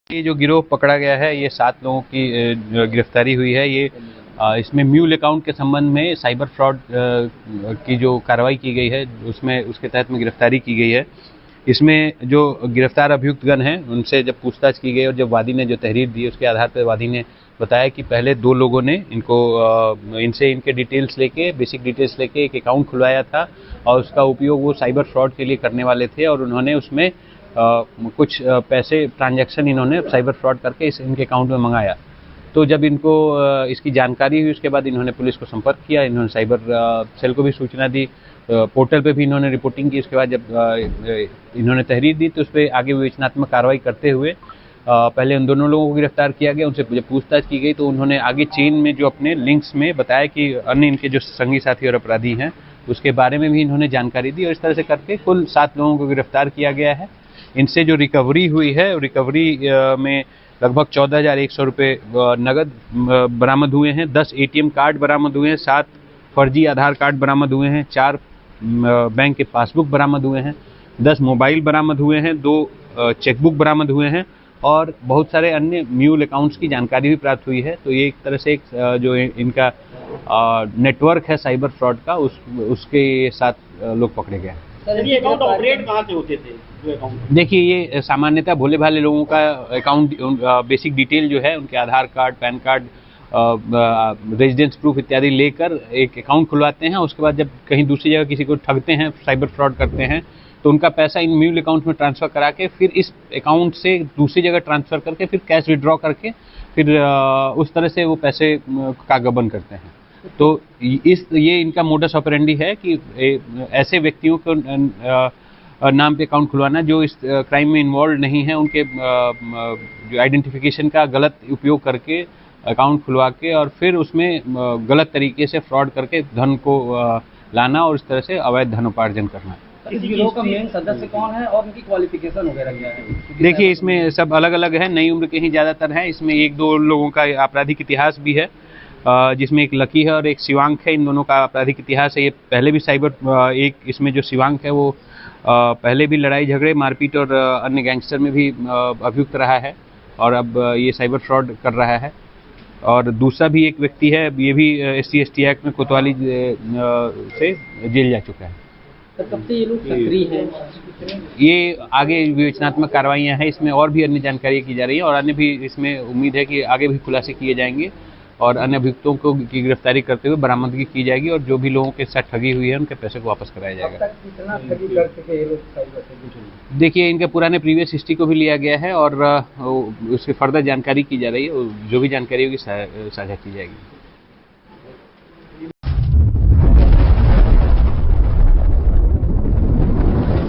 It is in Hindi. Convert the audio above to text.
ये जो गिरोह पकड़ा गया है, ये 7 लोगों की गिरफ्तारी हुई है। ये इसमें म्यूल अकाउंट के संबंध में साइबर फ्रॉड की जो कार्रवाई की गई है, उसमें उसके तहत में गिरफ्तारी की गई है। इसमें जो गिरफ्तार अभियुक्तगण हैं, उनसे जब पूछताछ की गई और जब वादी ने जो तहरीर दी, उसके आधार पर वादी ने बताया कि पहले 2 लोगों ने इनसे इनके डिटेल्स लेके, बेसिक डिटेल्स लेके एक अकाउंट खुलवाया था और उसका उपयोग वो साइबर फ्रॉड के लिए करने वाले थे और उन्होंने उसमें कुछ पैसे ट्रांजैक्शन इन्होंने साइबर फ्रॉड करके इनके अकाउंट में मंगाया। तो जब इनको इसकी जानकारी हुई, उसके बाद इन्होंने पुलिस को संपर्क किया, इन्होंने साइबर सेल को भी सूचना दी, पोर्टल पे भी इन्होंने रिपोर्टिंग की। उसके बाद जब इन्होंने तहरीर दी तो उस पर आगे विवेचनात्मक कार्रवाई करते हुए पहले उन दोनों लोगों को गिरफ्तार किया गया। उनसे जब पूछताछ की गई तो उन्होंने आगे चेन में जो अपने लिंक्स में बताया कि अन्य इनके जो संगी साथी और अपराधी हैं, उसके बारे में भी इन्होंने जानकारी दी और इस तरह से करके कुल 7 लोगों को गिरफ्तार किया गया है। इनसे जो रिकवरी हुई है, रिकवरी में लगभग 14,100 रुपये नगद बरामद हुए हैं, 10 ATM कार्ड बरामद हुए हैं, 7 फर्जी आधार कार्ड बरामद हुए हैं, 4 बैंक के पासबुक बरामद हुए हैं, 10 मोबाइल बरामद हुए हैं, 2 चेकबुक बरामद हुए हैं और बहुत सारे अन्य म्यूल अकाउंट्स की जानकारी भी प्राप्त हुई है। तो ये एक तरह से जो इनका नेटवर्क है साइबर फ्रॉड का, उसके साथ लोग पकड़े गए हैं। ये अकाउंट ऑपरेट कहाँ से होते थे? देखिए, ये सामान्यतः भोले भाले लोगों का अकाउंट बेसिक डिटेल जो है, उनके Aadhaar card, PAN card, residence proof इत्यादि लेकर एक अकाउंट खुलवाते हैं। उसके बाद जब कहीं दूसरी जगह किसी को ठगते हैं, साइबर फ्रॉड करते हैं, तो उनका पैसा इन म्यूल अकाउंट में ट्रांसफ़र करा के फिर इस अकाउंट से दूसरी जगह ट्रांसफ़र करके फिर कैश विड्रॉ करके फिर उस तरह से वो पैसे का गबन करते हैं। तो ये इनका मोडस ऑपरेंडी है कि ऐसे व्यक्तियों को नाम पे अकाउंट खुलवाना जो इस क्राइम में इन्वॉल्व नहीं है, उनके जो आइडेंटिफिकेशन का गलत उपयोग करके अकाउंट खुलवा के और फिर उसमें गलत तरीके से फ्रॉड करके धन को लाना और इस तरह से अवैध धनोपार्जन करना। इस गिरोह का मेन सदस्य कौन है और उनकी क्वालिफिकेशन वगैरह क्या है? देखिए, इसमें सब अलग अलग है, नई उम्र के ही ज़्यादातर हैं। इसमें 1-2 लोगों का आपराधिक इतिहास भी है, जिसमें एक लकी है और एक शिवांक है। इन दोनों का आपराधिक इतिहास है। ये पहले भी एक इसमें जो शिवांक है वो पहले भी लड़ाई झगड़े, मारपीट और अन्य गैंगस्टर में भी अभियुक्त रहा है और अब ये साइबर फ्रॉड कर रहा है। और दूसरा भी एक व्यक्ति है, ये भी SC/ST एक्ट में कोतवाली से जेल जा चुका है। तो कब से ये लोग सक्रिय हैं? ये आगे विवेचनात्मक कार्रवाइयाँ हैं, इसमें और भी अन्य जानकारी की जा रही है और अन्य भी इसमें उम्मीद है कि आगे भी खुलासे किए जाएंगे और अन्य अभियुक्तों को की गिरफ्तारी करते हुए बरामदगी की जाएगी और जो भी लोगों के साथ ठगी हुई है, उनके पैसे को वापस कराया जाएगा। कितना ठगी कर चुके ये लोग? देखिए, इनके पुराने प्रीवियस हिस्ट्री को भी लिया गया है और उसकी फर्दर जानकारी की जा रही है। जो भी जानकारी होगी साझा की जाएगी।